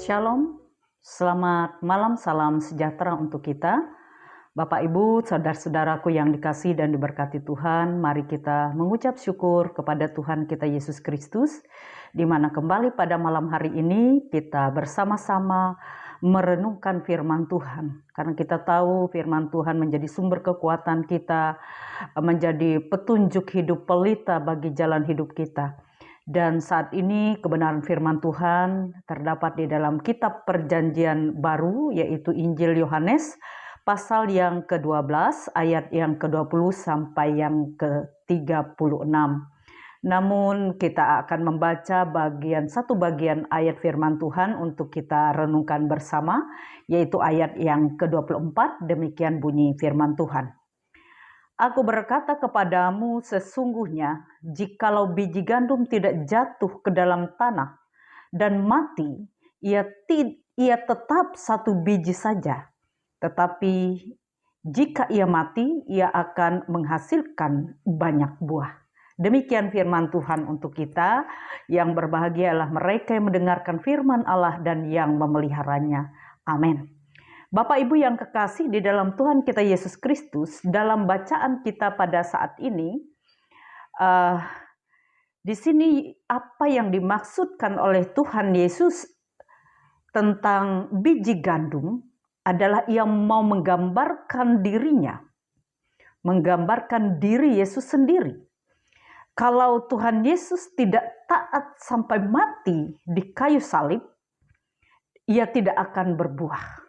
Shalom, selamat malam, salam sejahtera untuk kita. Bapak, Ibu, saudara-saudaraku yang dikasihi dan diberkati Tuhan, mari kita mengucap syukur kepada Tuhan kita Yesus Kristus, di mana kembali pada malam hari ini kita bersama-sama merenungkan firman Tuhan. Karena kita tahu firman Tuhan menjadi sumber kekuatan kita, menjadi petunjuk hidup pelita bagi jalan hidup kita. Dan saat ini kebenaran firman Tuhan terdapat di dalam kitab Perjanjian Baru, yaitu Injil Yohanes, pasal yang ke-12, ayat yang ke-20 sampai yang ke-36. Namun kita akan membaca satu bagian ayat firman Tuhan untuk kita renungkan bersama, yaitu ayat yang ke-24, demikian bunyi firman Tuhan. Aku berkata kepadamu, sesungguhnya jikalau biji gandum tidak jatuh ke dalam tanah dan mati, ia tetap satu biji saja. Tetapi jika ia mati, ia akan menghasilkan banyak buah. Demikian firman Tuhan untuk kita. Yang berbahagia adalah mereka yang mendengarkan firman Allah dan yang memeliharanya. Amin. Bapak Ibu yang kekasih di dalam Tuhan kita Yesus Kristus, dalam bacaan kita pada saat ini, di sini apa yang dimaksudkan oleh Tuhan Yesus tentang biji gandum adalah ia mau menggambarkan dirinya, menggambarkan diri Yesus sendiri. Kalau Tuhan Yesus tidak taat sampai mati di kayu salib, ia tidak akan berbuah.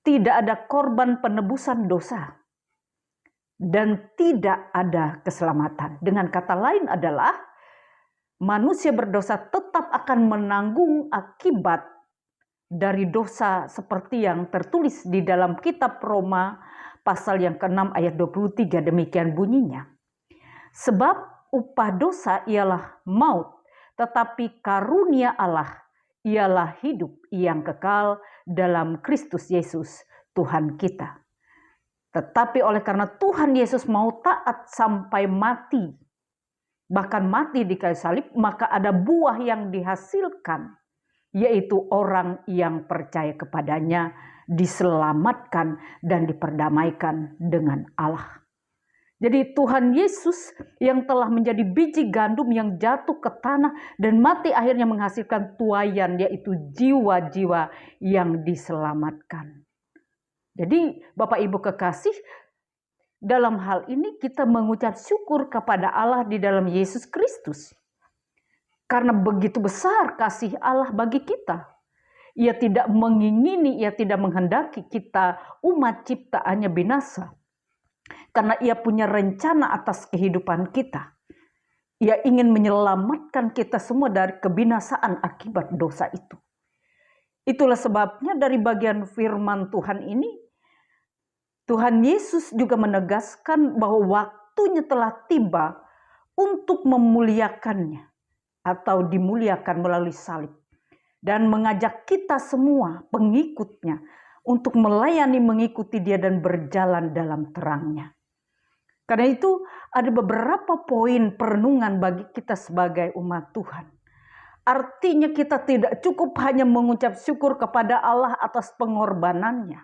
Tidak ada korban penebusan dosa dan tidak ada keselamatan. Dengan kata lain adalah manusia berdosa tetap akan menanggung akibat dari dosa seperti yang tertulis di dalam kitab Roma pasal yang ke-6 ayat 23, demikian bunyinya. Sebab upah dosa ialah maut, tetapi karunia Allah ialah hidup yang kekal dalam Kristus Yesus Tuhan kita. Tetapi oleh karena Tuhan Yesus mau taat sampai mati, bahkan mati di kayu salib, maka ada buah yang dihasilkan, yaitu orang yang percaya kepadanya diselamatkan dan diperdamaikan dengan Allah. Jadi Tuhan Yesus yang telah menjadi biji gandum yang jatuh ke tanah dan mati akhirnya menghasilkan tuaian, yaitu jiwa-jiwa yang diselamatkan. Jadi Bapak Ibu kekasih, dalam hal ini kita mengucap syukur kepada Allah di dalam Yesus Kristus. Karena begitu besar kasih Allah bagi kita. Ia tidak mengingini, ia tidak menghendaki kita umat ciptaannya binasa. Karena ia punya rencana atas kehidupan kita. Ia ingin menyelamatkan kita semua dari kebinasaan akibat dosa itu. Itulah sebabnya dari bagian firman Tuhan ini, Tuhan Yesus juga menegaskan bahwa waktunya telah tiba untuk memuliakannya atau dimuliakan melalui salib. Dan mengajak kita semua pengikutnya untuk melayani, mengikuti dia dan berjalan dalam terangnya. Karena itu ada beberapa poin perenungan bagi kita sebagai umat Tuhan. Artinya kita tidak cukup hanya mengucap syukur kepada Allah atas pengorbanannya.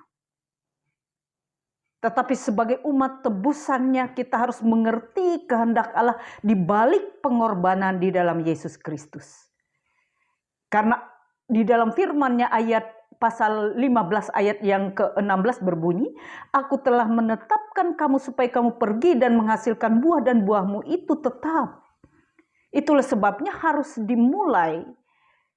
Tetapi sebagai umat tebusannya kita harus mengerti kehendak Allah di balik pengorbanan di dalam Yesus Kristus. Karena di dalam firman-Nya pasal 15 ayat yang ke-16 berbunyi, aku telah menetapkan kamu supaya kamu pergi dan menghasilkan buah dan buahmu itu tetap. Itulah sebabnya harus dimulai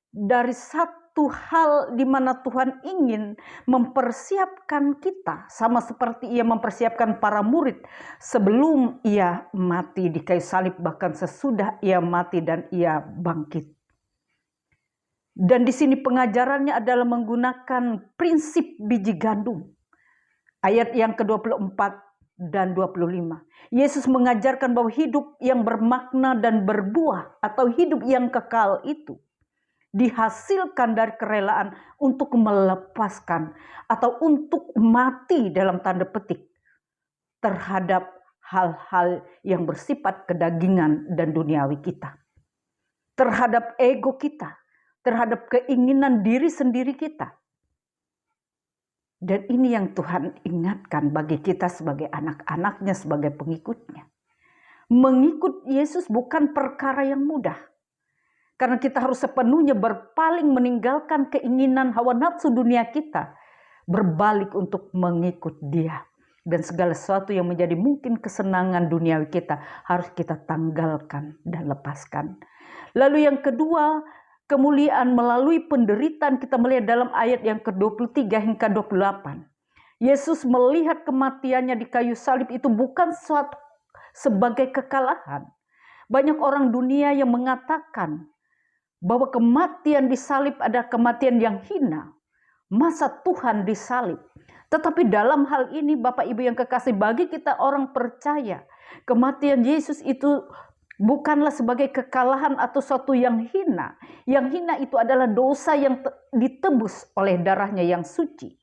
dari satu hal di mana Tuhan ingin mempersiapkan kita. Sama seperti ia mempersiapkan para murid sebelum ia mati di kayu salib, bahkan sesudah ia mati dan ia bangkit. Dan di sini pengajarannya adalah menggunakan prinsip biji gandum. Ayat yang ke-24 dan 25. Yesus mengajarkan bahwa hidup yang bermakna dan berbuah atau hidup yang kekal itu dihasilkan dari kerelaan untuk melepaskan atau untuk mati dalam tanda petik terhadap hal-hal yang bersifat kedagingan dan duniawi kita. Terhadap ego kita. terhadap keinginan diri sendiri kita. Dan ini yang Tuhan ingatkan bagi kita sebagai anak-anaknya, sebagai pengikutnya. Mengikut Yesus bukan perkara yang mudah. Karena kita harus sepenuhnya berpaling meninggalkan keinginan hawa nafsu dunia kita. Berbalik untuk mengikut Dia. Dan segala sesuatu yang menjadi mungkin kesenangan duniawi kita harus kita tanggalkan dan lepaskan. Lalu yang kedua, kemuliaan melalui penderitaan kita melihat dalam ayat yang ke-23 hingga 28. Yesus melihat kematiannya di kayu salib itu bukan suatu sebagai kekalahan. Banyak orang dunia yang mengatakan bahwa kematian di salib adalah kematian yang hina. Masa Tuhan disalib? Tetapi dalam hal ini Bapak Ibu yang kekasih, bagi kita orang percaya, kematian Yesus itu bukanlah sebagai kekalahan atau sesuatu yang hina. Yang hina itu adalah dosa yang ditebus oleh darahnya yang suci.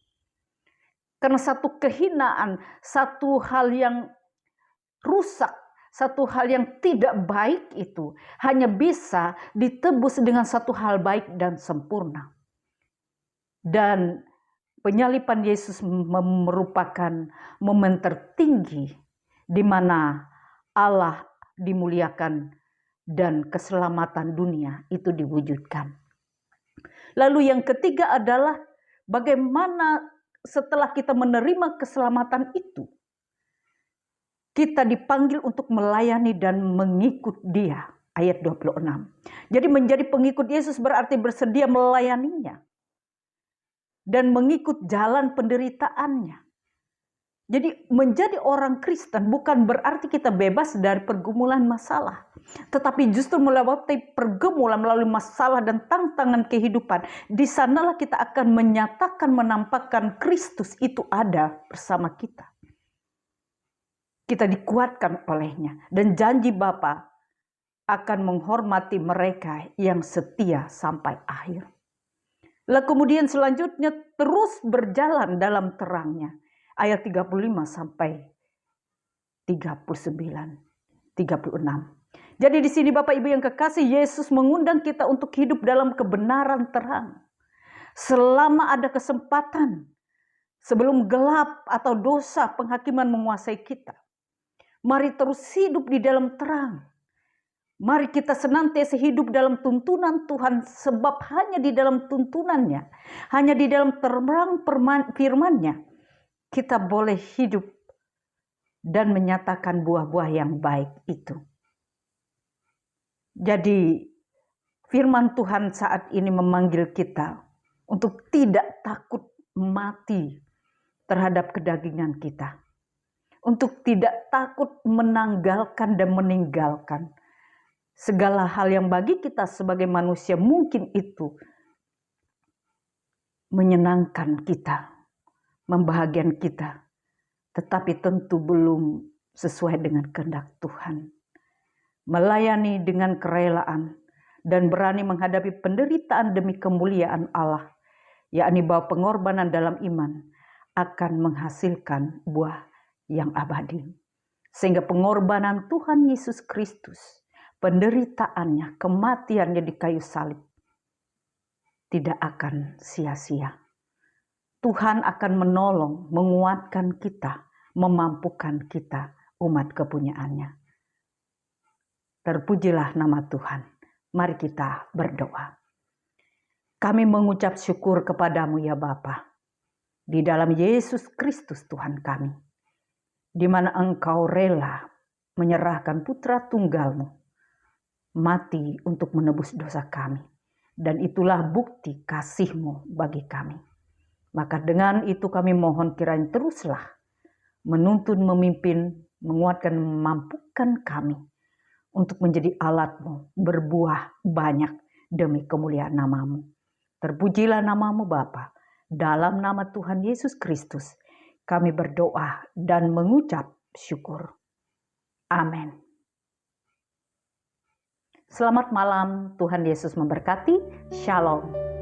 Karena satu kehinaan, satu hal yang rusak, satu hal yang tidak baik itu hanya bisa ditebus dengan satu hal baik dan sempurna. Dan penyaliban Yesus merupakan momen tertinggi di mana Allah dimuliakan dan keselamatan dunia itu diwujudkan. Lalu yang ketiga adalah bagaimana setelah kita menerima keselamatan itu, kita dipanggil untuk melayani dan mengikut Dia. Ayat 26. Jadi menjadi pengikut Yesus berarti bersedia melayaninya dan mengikut jalan penderitaannya. Jadi menjadi orang Kristen bukan berarti kita bebas dari pergumulan masalah. Tetapi justru melewati pergumulan melalui masalah dan tantangan kehidupan. Di sanalah kita akan menyatakan, menampakkan Kristus itu ada bersama kita. Kita dikuatkan olehnya. Dan janji Bapa akan menghormati mereka yang setia sampai akhir. Lalu kemudian selanjutnya terus berjalan dalam terangnya. Ayat 35 sampai 39, 36. Jadi di sini Bapak Ibu yang kekasih, Yesus mengundang kita untuk hidup dalam kebenaran terang. Selama ada kesempatan, sebelum gelap atau dosa penghakiman menguasai kita. Mari terus hidup di dalam terang. Mari kita senantiasa hidup dalam tuntunan Tuhan, sebab hanya di dalam tuntunannya, hanya di dalam terang firman-Nya, kita boleh hidup dan menyatakan buah-buah yang baik itu. Jadi firman Tuhan saat ini memanggil kita untuk tidak takut mati terhadap kedagingan kita. Untuk tidak takut menanggalkan dan meninggalkan segala hal yang bagi kita sebagai manusia mungkin itu menyenangkan kita, membahagiakan kita, tetapi tentu belum sesuai dengan kehendak Tuhan. Melayani dengan kerelaan dan berani menghadapi penderitaan demi kemuliaan Allah, yakni bahwa pengorbanan dalam iman akan menghasilkan buah yang abadi. Sehingga pengorbanan Tuhan Yesus Kristus, penderitaannya, kematiannya di kayu salib tidak akan sia-sia. Tuhan akan menolong, menguatkan kita, memampukan kita, umat kepunyaannya. Terpujilah nama Tuhan. Mari kita berdoa. Kami mengucap syukur kepadamu ya Bapa, di dalam Yesus Kristus Tuhan kami, di mana Engkau rela menyerahkan putra tunggalmu, mati untuk menebus dosa kami. Dan itulah bukti kasih-Mu bagi kami. Maka dengan itu kami mohon kiranya teruslah menuntun, memimpin, menguatkan, memampukan kami untuk menjadi alat-Mu, berbuah banyak demi kemuliaan nama-Mu. Terpujilah nama-Mu Bapa. Dalam nama Tuhan Yesus Kristus kami berdoa dan mengucap syukur. Amin. Selamat malam, Tuhan Yesus memberkati. Shalom.